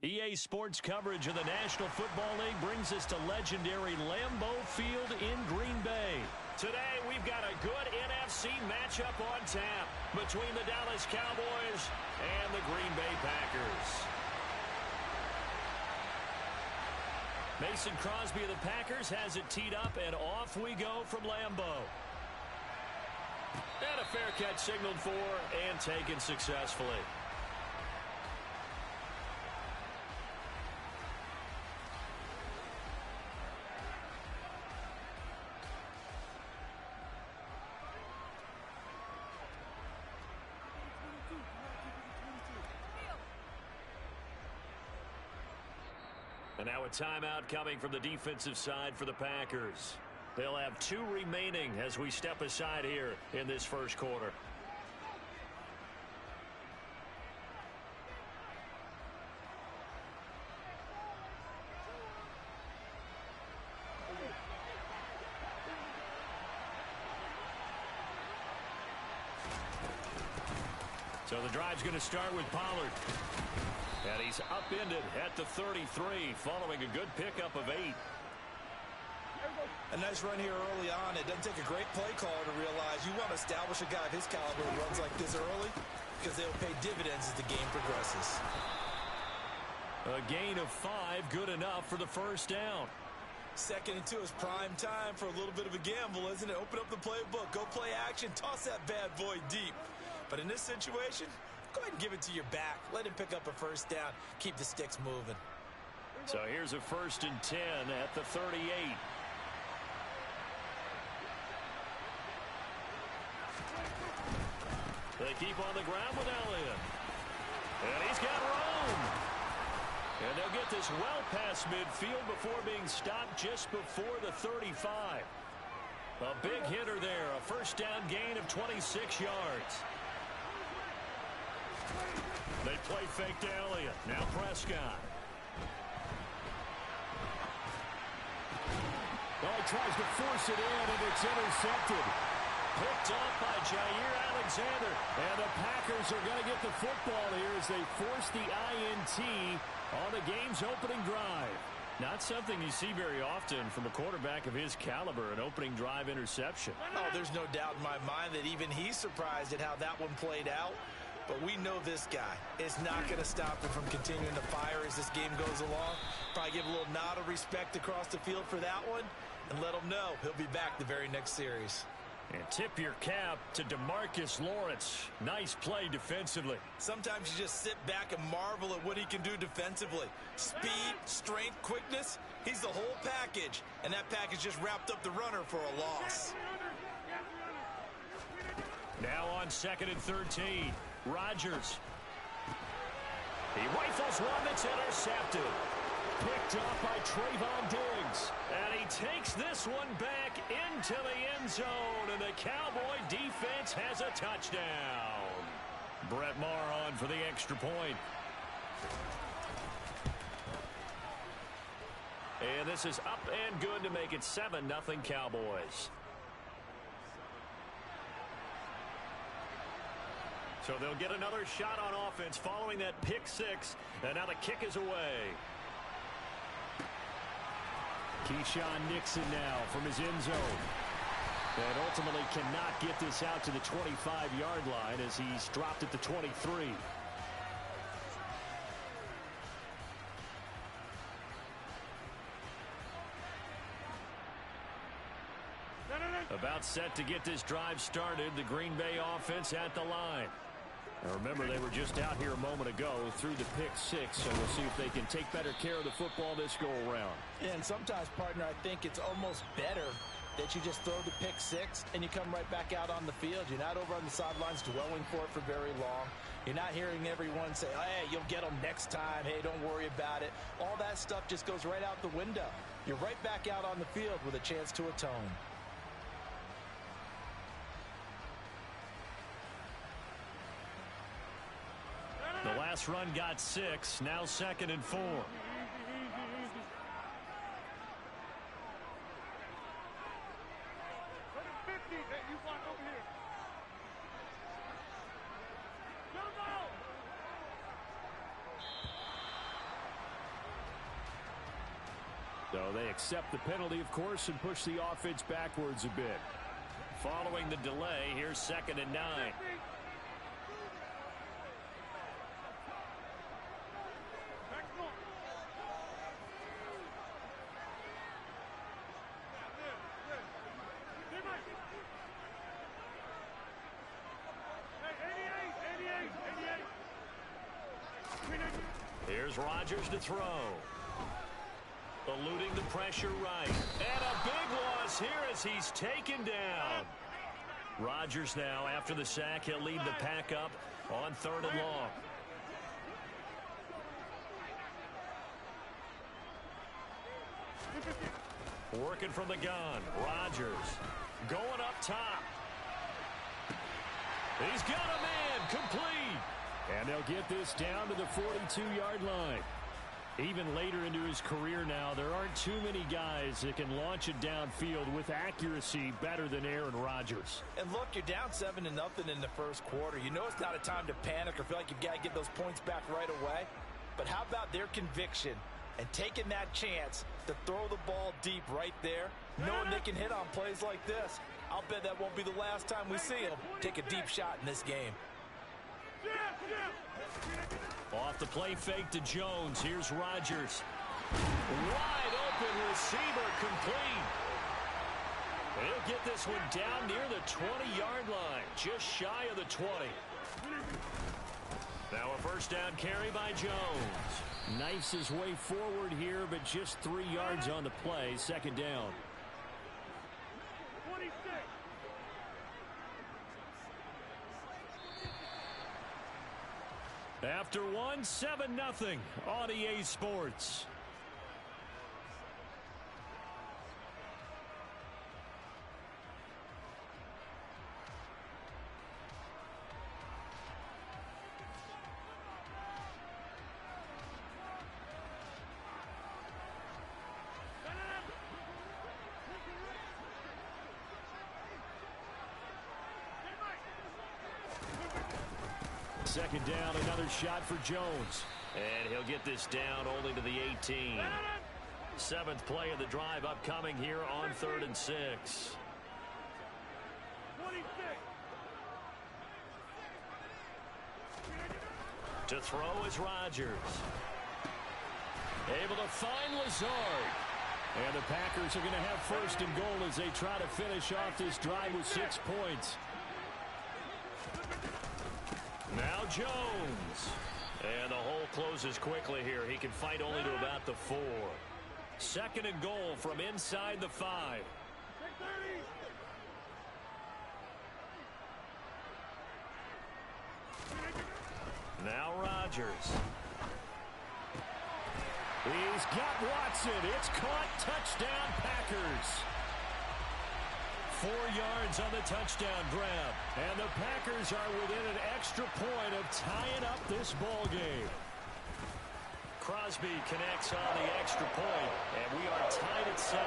EA Sports coverage of the National Football League brings us to legendary Lambeau Field in Green Bay. Today, we've got a good NFC matchup on tap between the Dallas Cowboys and the Green Bay Packers. Mason Crosby of the Packers has it teed up, and off we go from Lambeau. And a fair catch signaled for and taken successfully. And now a timeout coming from the defensive side for the Packers. They'll have 2 remaining as we step aside here in this first quarter. So the drive's going to start with Pollard. And he's upended at the 33 following a good pickup of 8. A nice run here early on. It doesn't take a great play caller to realize you want to establish a guy of his caliber who runs like this early because they'll pay dividends as the game progresses. A gain of 5, good enough for the first down. 2nd and 2 is prime time for a little bit of a gamble, isn't it? Open up the playbook, go play action, toss that bad boy deep. But in this situation, go ahead and give it to your back. Let him pick up a first down. Keep the sticks moving. So here's a 1st and 10 at the 38. They keep on the ground with Elliott. And he's got room. And they'll get this well past midfield before being stopped just before the 35. A big hitter there. A first down gain of 26 yards. They play fake to Elliott. Now Prescott. Well, he tries to force it in, and it's intercepted. Picked off by Jair Alexander. And the Packers are going to get the football here as they force the INT on the game's opening drive. Not something you see very often from a quarterback of his caliber, an opening drive interception. Oh, there's no doubt in my mind that even he's surprised at how that one played out. But we know this guy is not going to stop him from continuing to fire as this game goes along. Probably give a little nod of respect across the field for that one and let him know he'll be back the very next series. And tip your cap to DeMarcus Lawrence. Nice play defensively. Sometimes you just sit back and marvel at what he can do defensively. Speed, strength, quickness, he's the whole package. And that package just wrapped up the runner for a loss. Now on 2nd and 13. Rodgers. He rifles one that's intercepted. Picked off by Trayvon Diggs. And he takes this one back into the end zone. And the Cowboy defense has a touchdown. Brett Maher on for the extra point. And this is up and good to make it 7-0 Cowboys. So they'll get another shot on offense following that pick 6. And now the kick is away. Keyshawn Nixon now from his end zone. And ultimately cannot get this out to the 25-yard line as he's dropped at the 23. About set to get this drive started. The Green Bay offense at the line. Now remember, they were just out here a moment ago through the pick 6, so we'll see if they can take better care of the football this go-around. And sometimes, partner, I think it's almost better that you just throw the pick 6 and you come right back out on the field. You're not over on the sidelines dwelling for it for very long. You're not hearing everyone say, hey, you'll get them next time. Hey, don't worry about it. All that stuff just goes right out the window. You're right back out on the field with a chance to atone. The last run got 6. Now 2nd and 4. So they accept the penalty, of course, and push the offense backwards a bit. Following the delay, here's 2nd and 9. Here's Rodgers to throw. Eluding the pressure right. And a big loss here as he's taken down. Rodgers now, after the sack, he'll lead the pack up on 3rd and long. Working from the gun. Rodgers going up top. He's got a man. Complete. And they'll get this down to the 42-yard line. Even later into his career now, there aren't too many guys that can launch it downfield with accuracy better than Aaron Rodgers. And look, you're down 7-0 in the first quarter. You know it's not a time to panic or feel like you've got to get those points back right away. But how about their conviction and taking that chance to throw the ball deep right there, knowing they can hit on plays like this? I'll bet that won't be the last time we see them take a deep shot in this game. Off the play fake to Jones. Here's Rodgers. Wide open receiver, complete. He'll get this one down near the 20-yard line, just shy of the 20. Now a first down carry by Jones. Knifes his way forward here, but just 3 yards on the play. 2nd down. After one, 7-0 on EA Sports. Second down, another shot for Jones. And he'll get this down only to the 18. 7th play of the drive upcoming here on 3rd and 6. To throw is Rodgers. Able to find Lazard. And the Packers are going to have 1st and goal as they try to finish off this drive with 6 points. Now Jones. And the hole closes quickly here. He can fight only to about the 4. 2nd and goal from inside the 5. Now Rodgers. He's got Watson. It's caught. Touchdown, Packers. 4 yards on the touchdown grab. And the Packers are within an extra point of tying up this ball game. Crosby connects on the extra point, and we are tied at 7.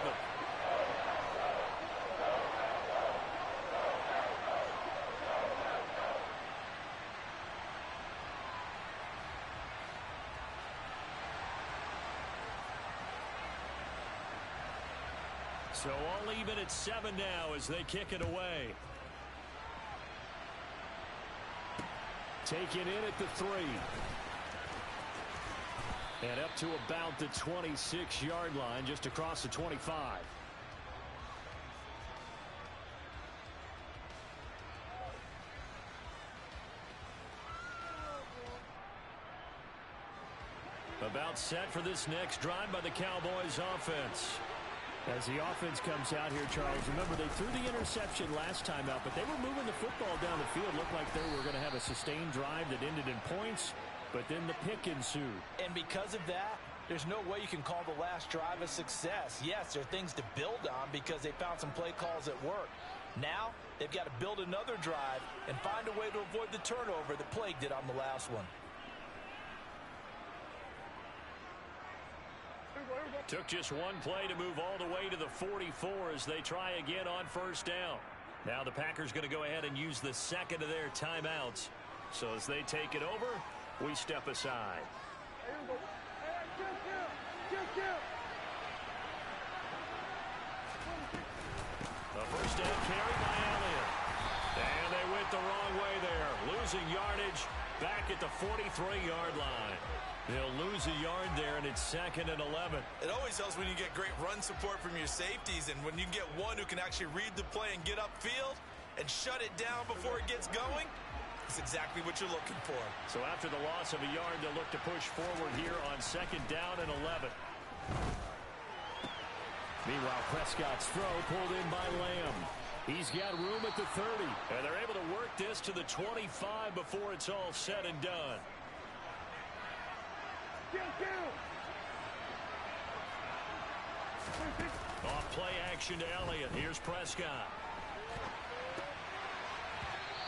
So all even at 7 now as they kick it away. Taken in at the 3. And up to about the 26-yard line, just across the 25. About set for this next drive by the Cowboys offense. As the offense comes out here, Charles, remember they threw the interception last time out, but they were moving the football down the field. Looked like they were going to have a sustained drive that ended in points, but then the pick ensued. And because of that, there's no way you can call the last drive a success. Yes, there are things to build on because they found some play calls that work. Now, they've got to build another drive and find a way to avoid the turnover that plagued it on the last one. Took just one play to move all the way to the 44 as they try again on first down. Now the Packers going to go ahead and use the second of their timeouts. So as they take it over, we step aside. the wrong way there. Losing yardage back at the 43-yard line. They'll lose a yard there, and it's 2nd and 11. It always helps when you get great run support from your safeties, and when you get one who can actually read the play and get upfield and shut it down before it gets going, it's exactly what you're looking for. So after the loss of a yard, they'll look to push forward here on 2nd down and 11. Meanwhile, Prescott's throw pulled in by Lamb. He's got room at the 30, and they're able to work this to the 25 before it's all said and done. Off play action to Elliott. Here's Prescott.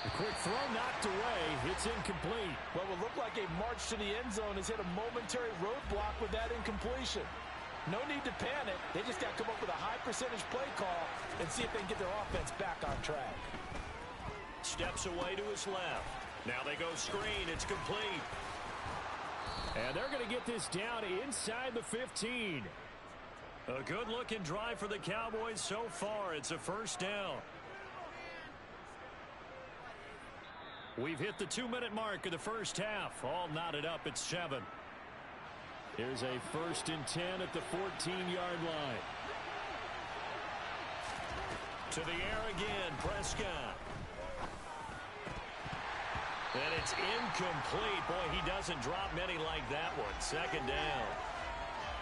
The quick throw knocked away. It's incomplete. What will look like a march to the end zone has hit a momentary roadblock with that incompletion. No need to panic. They just got to come up with a high percentage play call and see if they can get their offense back on track. Steps away to his left. Now they go screen. It's complete. And they're going to get this down inside the 15. A good-looking drive for the Cowboys so far. It's a 1st down. We've hit the 2-minute mark of the first half. All knotted up at 7. Here's a 1st and 10 at the 14-yard line. To the air again, Prescott. And it's incomplete. Boy, he doesn't drop many like that one. 2nd down.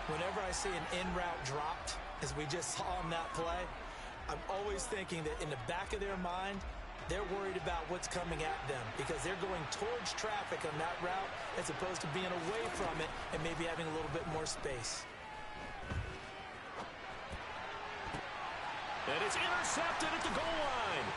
Whenever I see an in-route dropped, as we just saw on that play, I'm always thinking that in the back of their mind, they're worried about what's coming at them because they're going towards traffic on that route as opposed to being away from it and maybe having a little bit more space. And it's intercepted at the goal line.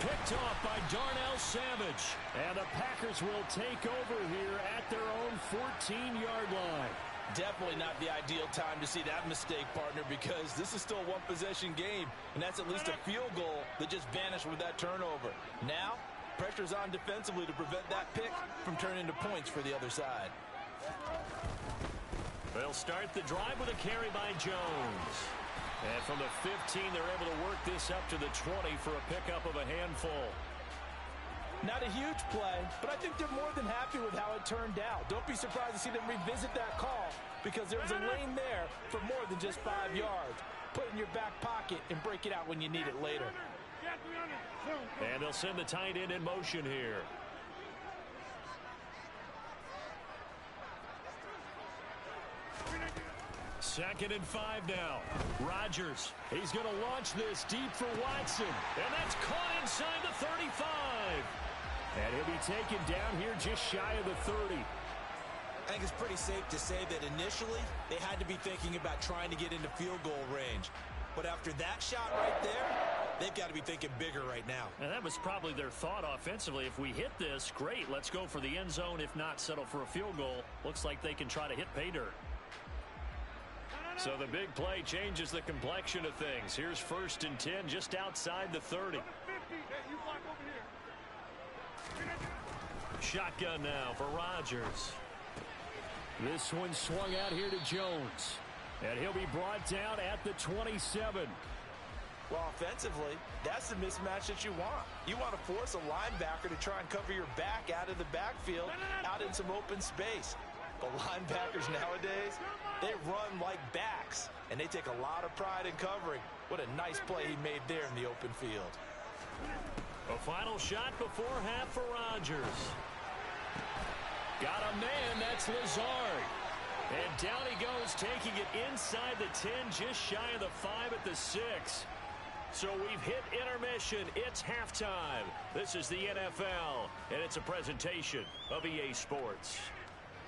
Picked off by Darnell Savage. And the Packers will take over here at their own 14-yard line. Definitely not the ideal time to see that mistake, partner, because this is still a one-possession game, and that's at least a field goal that just vanished with that turnover. Now, pressure's on defensively to prevent that pick from turning into points for the other side. They'll start the drive with a carry by Jones. And from the 15, they're able to work this up to the 20 for a pickup of a handful. Not a huge play, but I think they're more than happy with how it turned out. Don't be surprised to see them revisit that call because there was a lane there for more than just 5 yards. Put it in your back pocket and break it out when you need it later. And they'll send the tight end in motion here. Second and 5 now. Rodgers. He's going to launch this deep for Watson. And that's caught inside the 35. And he'll be taken down here just shy of the 30. I think it's pretty safe to say that initially they had to be thinking about trying to get into field goal range. But after that shot right there, they've got to be thinking bigger right now. And that was probably their thought offensively. If we hit this, great. Let's go for the end zone. If not, settle for a field goal. Looks like they can try to hit pay dirt. So the big play changes the complexion of things. Here's 1st and 10 just outside the 30. Shotgun now for Rodgers. This one swung out here to Jones. And he'll be brought down at the 27. Well, offensively, that's the mismatch that you want. You want to force a linebacker to try and cover your back out of the backfield, out in some open space. But linebackers nowadays, they run like backs, and they take a lot of pride in covering. What a nice play he made there in the open field. A final shot before half for Rodgers. Got a man, that's Lazard. And down he goes, taking it inside the 10, just shy of the 5 at the 6. So we've hit intermission. It's halftime. This is the NFL, and it's a presentation of EA Sports.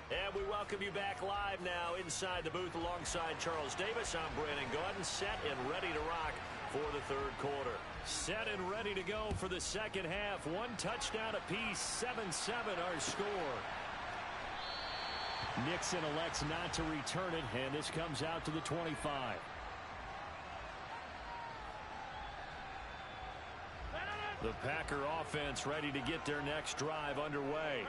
And we welcome you back live now inside the booth alongside Charles Davis. I'm Brandon Gordon, set and ready to rock for the third quarter. Set and ready to go for the second half. One touchdown apiece, 7-7 our score. Nixon elects not to return it, and this comes out to the 25. The Packer offense ready to get their next drive underway.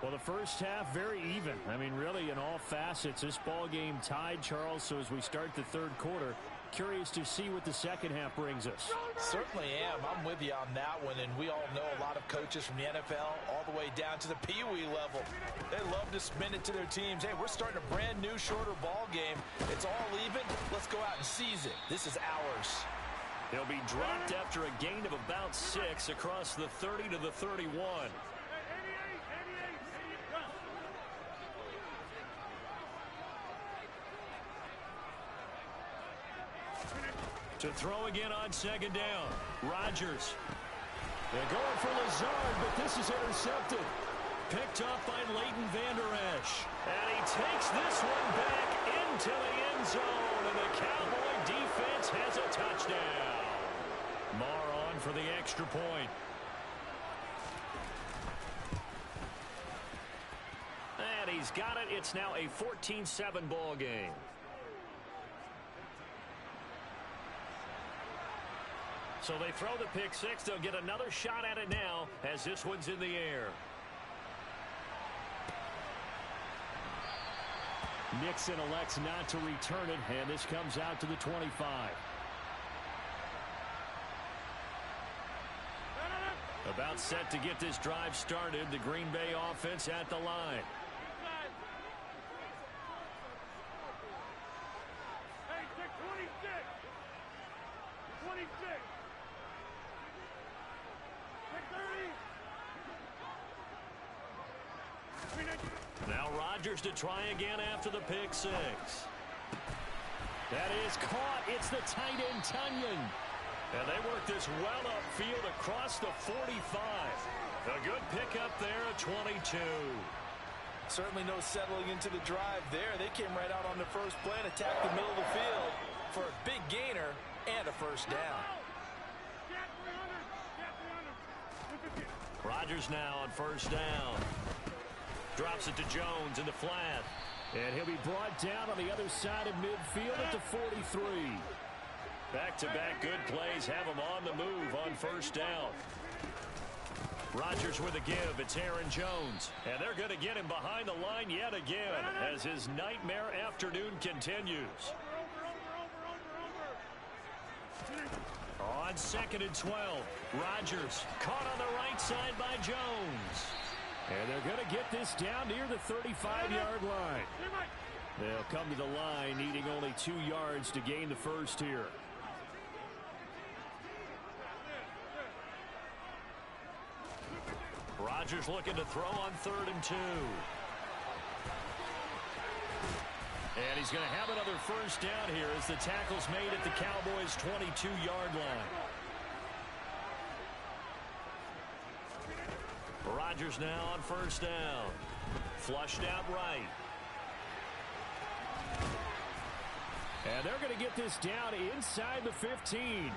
Well, the first half very even. I mean, really, in all facets, this ball game tied, Charles. So as we start the third quarter, curious to see what the second half brings us. Certainly am. I'm with you on that one, and we all know a lot of coaches from the NFL all the way down to the Pee-wee level. They love to spin it to their teams. Hey, we're starting a brand new, shorter ball game. It's all even. Let's go out and seize it. This is ours. He'll be dropped after a gain of about 6 across the 30 to the 31. To throw again on second down. Rodgers. They're going for Lazard, but this is intercepted. Picked up by Leighton Vander Esch. And he takes this one back into the end zone. And the Cowboy defense has a touchdown. Marr on for the extra point. And he's got it. It's now a 14-7 ball game. So they throw the pick six. They'll get another shot at it now as this one's in the air. Nixon elects not to return it, and this comes out to the 25. About set to get this drive started. The Green Bay offense at the line. Hey, check 26. 26. Now Rodgers to try again after the pick six. That is caught. It's the tight end, Tunyon. And they work this well upfield across the 45. A good pickup there at 22. Certainly no settling into the drive there. They came right out on the first play and attacked the middle of the field for a big gainer and a first down. Rodgers now on first down. Drops it to Jones in the flat. And he'll be brought down on the other side of midfield at the 43. Back-to-back good plays have him on the move on first down. Rodgers with a give. It's Aaron Jones. And they're going to get him behind the line yet again as his nightmare afternoon continues. On second and 12, Rodgers caught on the right side by Jones. And they're going to get this down near the 35-yard line. They'll come to the line needing only 2 yards to gain the first here. Rodgers looking to throw on 3rd and 2. And he's going to have another first down here as the tackle's made at the Cowboys' 22-yard line. Rodgers now on first down. Flushed out right. And they're going to get this down inside the 15.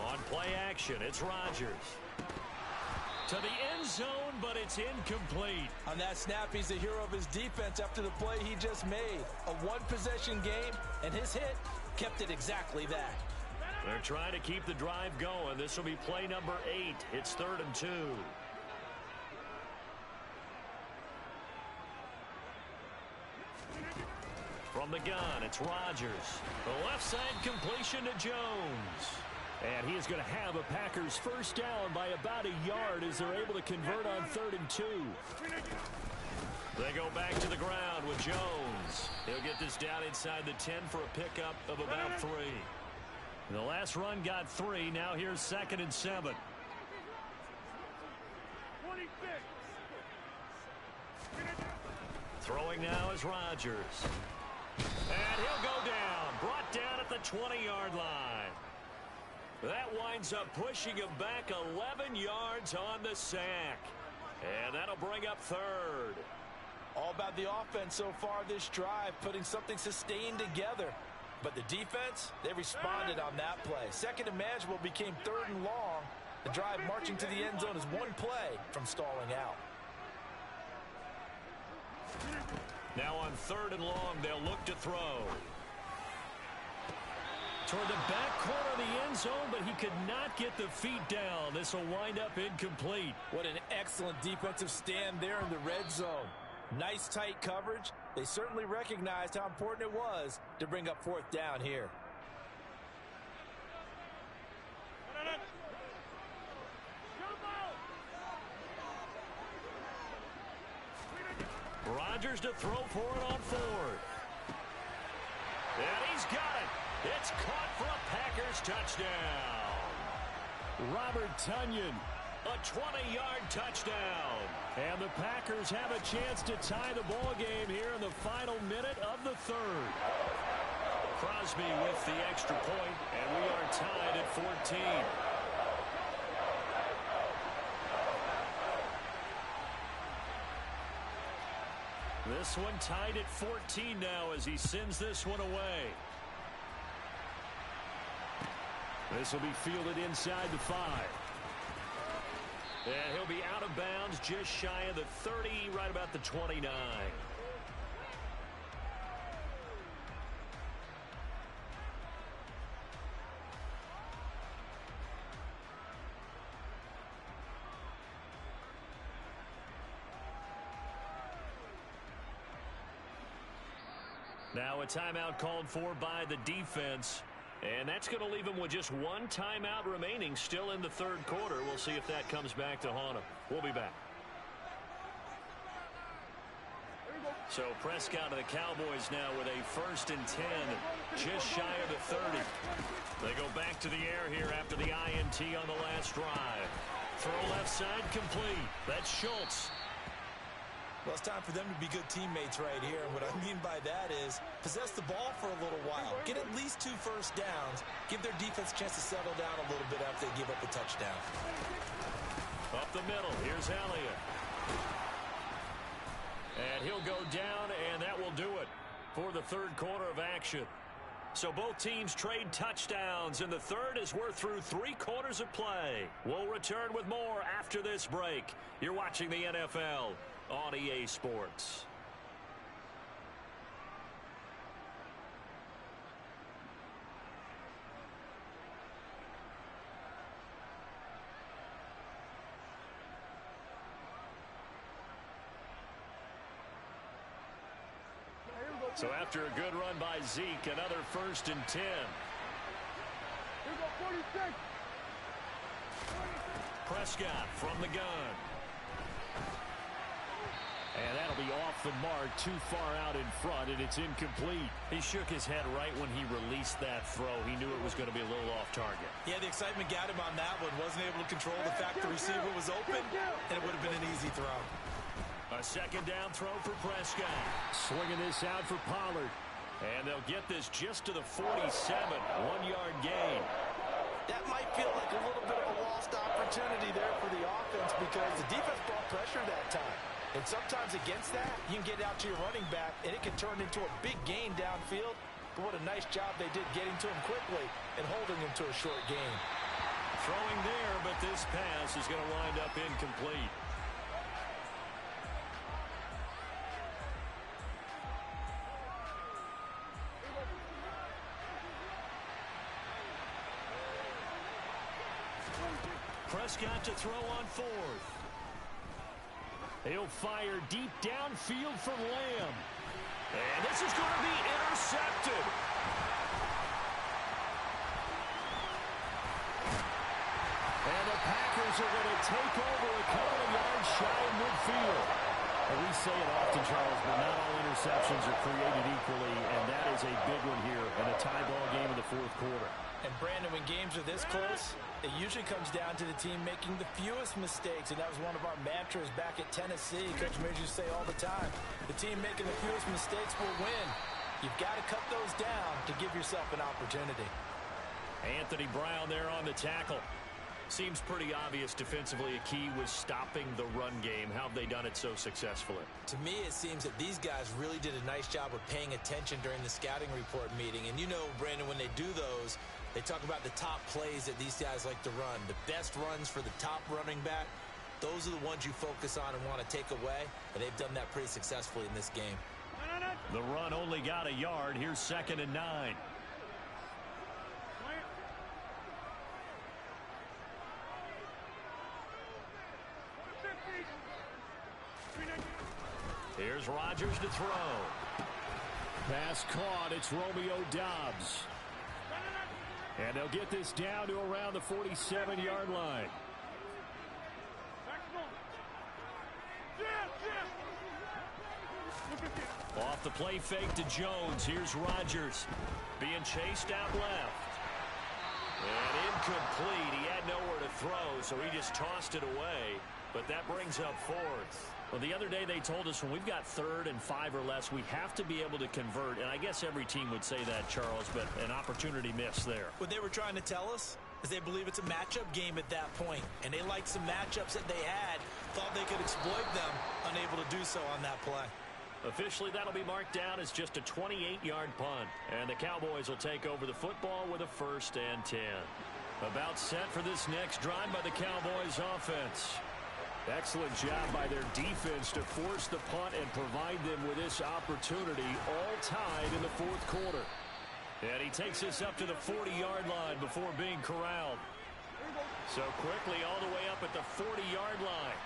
On play action, it's Rodgers. To the end zone, but it's incomplete. On that snap, he's the hero of his defense after the play he just made. A one-possession game, and his hit kept it exactly that. They're trying to keep the drive going. This will be play number 8. It's 3rd and 2. From the gun, it's Rodgers. The left side completion to Jones. And he is going to have a Packers first down by about a yard as they're able to convert on 3rd and 2. They go back to the ground with Jones. He'll get this down inside the 10 for a pickup of about 3. The last run got 3. Now here's 2nd and 7. 26. Throwing now is Rodgers. And he'll go down. Brought down at the 20-yard line. That winds up pushing him back 11 yards on the sack. And that'll bring up 3rd. All about the offense so far this drive, putting something sustained together. But the defense, they responded on that play. Second and manageable became 3rd and long. The drive marching to the end zone is one play from stalling out. Now on 3rd and long, they'll look to throw. toward the back corner of the end zone, but he could not get the feet down. This will wind up incomplete. What an excellent defensive stand there in the red zone. Nice tight coverage. They certainly recognized how important it was to bring up fourth down here. Rodgers to throw for it on fourth. And he's got it. It's caught for a Packers touchdown. Robert Tonyan, a 20-yard touchdown. And the Packers have a chance to tie the ball game here in the final minute of the third. Crosby with the extra point, and we are tied at 14. This one tied at 14 now as he sends this one away. This will be fielded inside the 5. And he'll be out of bounds just shy of the 30, right about the 29. Now a timeout called for by the defense. And that's going to leave him with just one timeout remaining still in the third quarter. We'll see if that comes back to haunt him. We'll be back. So Prescott of the Cowboys now with a 1st and 10, just shy of the 30. They go back to the air here after the INT on the last drive. Throw left side complete. That's Schultz. Well, it's time for them to be good teammates right here. And what I mean by that is possess the ball for a little while. Get at least 2 first downs. Give their defense a chance to settle down a little bit after they give up a touchdown. Up the middle. Here's Elliott. And he'll go down, and that will do it for the third quarter of action. So both teams trade touchdowns, and the third as we're through 3 quarters of play. We'll return with more after this break. You're watching the NFL on EA Sports. So after a good run by Zeke, another 1st and 10. Here go 46. Prescott from the gun. And that'll be off the mark, too far out in front, and it's incomplete. He shook his head right when he released that throw. He knew it was going to be a little off target. Yeah, the excitement got him on that one. Wasn't able to control the fact the receiver was open, and it would have been an easy throw. A 2nd down throw for Prescott. Swinging this out for Pollard. And they'll get this just to the 47. 1-yard gain. That might feel like a little bit of a lost opportunity there for the offense because the defense brought pressure that time. And sometimes against that, you can get out to your running back, and it can turn into a big gain downfield. But what a nice job they did getting to him quickly and holding him to a short gain. Throwing there, but this pass is going to wind up incomplete. Prescott to throw on 4th. He'll fire deep downfield for Lamb. And this is going to be intercepted. And the Packers are going to take over a couple of yards shy of midfield. And we say it often, Charles, but not all interceptions are created equally, and that is a big one here in a tie ball game in the 4th quarter. And Brandon, when games are this close, it usually comes down to the team making the fewest mistakes, and that was one of our mantras back at Tennessee. Coach Major say all the time, the team making the fewest mistakes will win. You've got to cut those down to give yourself an opportunity. Anthony Brown there on the tackle. Seems pretty obvious defensively a key was stopping the run game. How have they done it so successfully? To me, it seems that these guys really did a nice job of paying attention during the scouting report meeting. And you know, Brandon, when they do those, they talk about the top plays that these guys like to run. The best runs for the top running back, those are the ones you focus on and want to take away. And they've done that pretty successfully in this game. The run only got a yard. Here's 2nd and 9. Here's Rodgers to throw. Pass caught. It's Romeo Doubs. And they'll get this down to around the 47-yard line. Off the play fake to Jones. Here's Rodgers being chased out left. And incomplete. He had nowhere to throw, so he just tossed it away. But that brings up fourth. Well, the other day they told us when we've got 3rd and 5 or less, we have to be able to convert. And I guess every team would say that, Charles, but an opportunity missed there. What they were trying to tell us is they believe it's a matchup game at that point. And they liked some matchups that they had, thought they could exploit them, unable to do so on that play. Officially, that'll be marked down as just a 28-yard punt. And the Cowboys will take over the football with a 1st and 10. About set for this next drive by the Cowboys offense. Excellent job by their defense to force the punt and provide them with this opportunity, all tied in the 4th quarter. And he takes us up to the 40-yard line before being corralled. So quickly all the way up at the 40-yard line.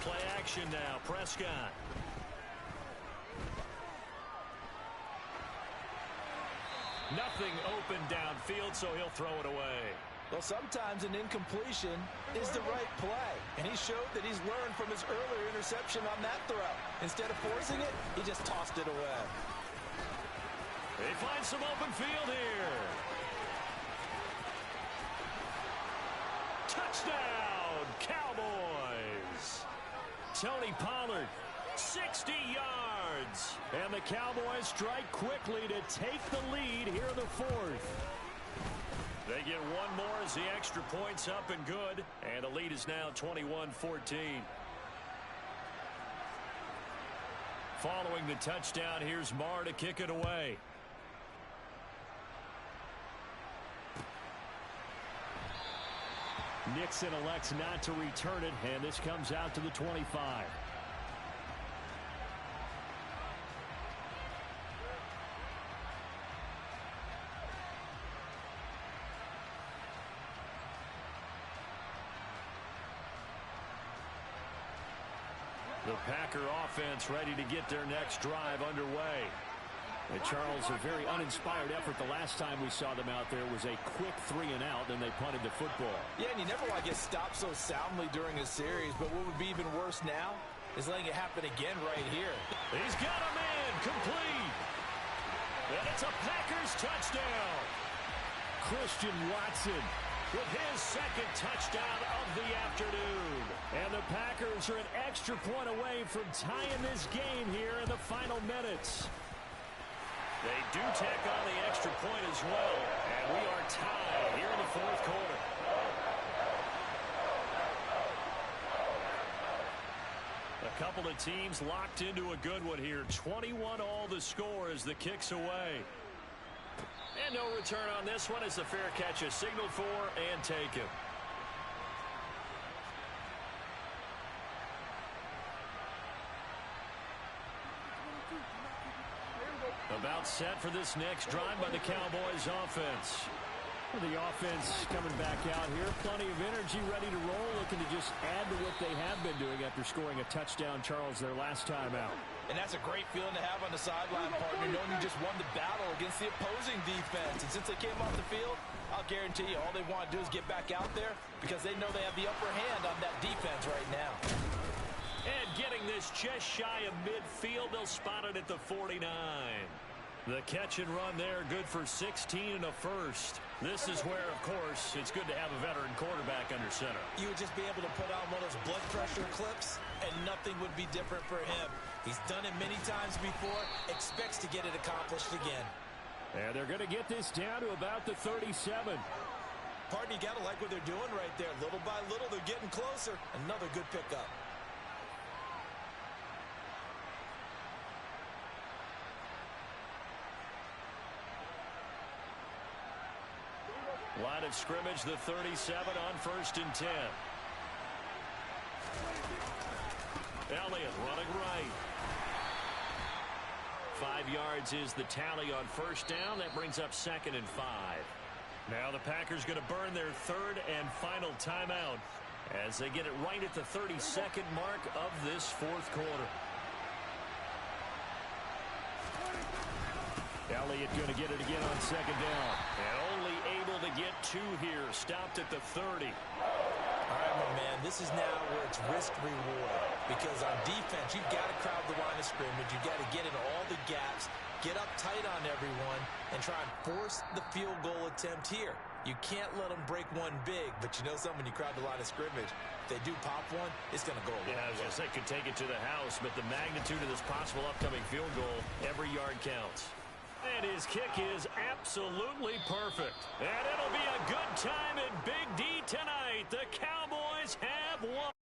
Play action now. Prescott. Nothing open downfield, so he'll throw it away. Well, sometimes an incompletion is the right play. And he showed that he's learned from his earlier interception on that throw. Instead of forcing it, he just tossed it away. They find some open field here. Touchdown, Cowboys. Tony Pollard, 60 yards. And the Cowboys strike quickly to take the lead here in the 4th. They get one more as the extra point's up and good. And the lead is now 21-14. Following the touchdown, here's Marr to kick it away. Nixon elects not to return it, and this comes out to the 25. The Packer offense ready to get their next drive underway. And Charles, a very uninspired effort the last time we saw them out there was a quick 3 and out, and they punted the football. Yeah, and you never want to get stopped so soundly during a series, but what would be even worse now is letting it happen again right here. He's got a man complete. And it's a Packers touchdown. Christian Watson with his 2nd touchdown of the afternoon. And the Packers are an extra point away from tying this game here in the final minutes. They do tack on the extra point as well. And we are tied here in the 4th quarter. A couple of teams locked into a good one here. 21 all the score as the kick's away. And no return on this one as the fair catch is signaled for and taken. About set for this next drive by the Cowboys offense. Well, the offense coming back out here. Plenty of energy, ready to roll, looking to just add to what they have been doing after scoring a touchdown, Charles, their last time out. And that's a great feeling to have on the sideline, partner, knowing you just won the battle against the opposing defense. And since they came off the field, I'll guarantee you all they want to do is get back out there because they know they have the upper hand on that defense right now. And getting this just shy of midfield, they'll spot it at the 49. The catch and run there, good for 16 and a first. This is where, of course, it's good to have a veteran quarterback under center. You would just be able to put on one of those blood pressure clips, and nothing would be different for him. He's done it many times before, expects to get it accomplished again. And they're going to get this down to about the 37. Partner, you got to like what they're doing right there. Little by little, they're getting closer. Another good pickup. Line of scrimmage, the 37 on 1st and 10. Elliott running right. 5 yards is the tally on 1st down. That brings up 2nd and 5. Now the Packers going to burn their 3rd and final timeout. as they get it right at the 32nd mark of this fourth quarter. Elliott going to get it again on second down. And only able to get 2 here. Stopped at the 30. All right, my man, this is now where it's risk-reward. Because on defense, you've got to crowd the line of scrimmage. You've got to get in all the gaps, get up tight on everyone, and try and force the field goal attempt here. You can't let them break one big, but you know something, when you crowd the line of scrimmage, if they do pop one, it's going to go away. Yeah, I was going to say, could take it to the house, but the magnitude of this possible upcoming field goal, every yard counts. And his kick is absolutely perfect. And it'll be a good time in Big D tonight. The Cowboys have won.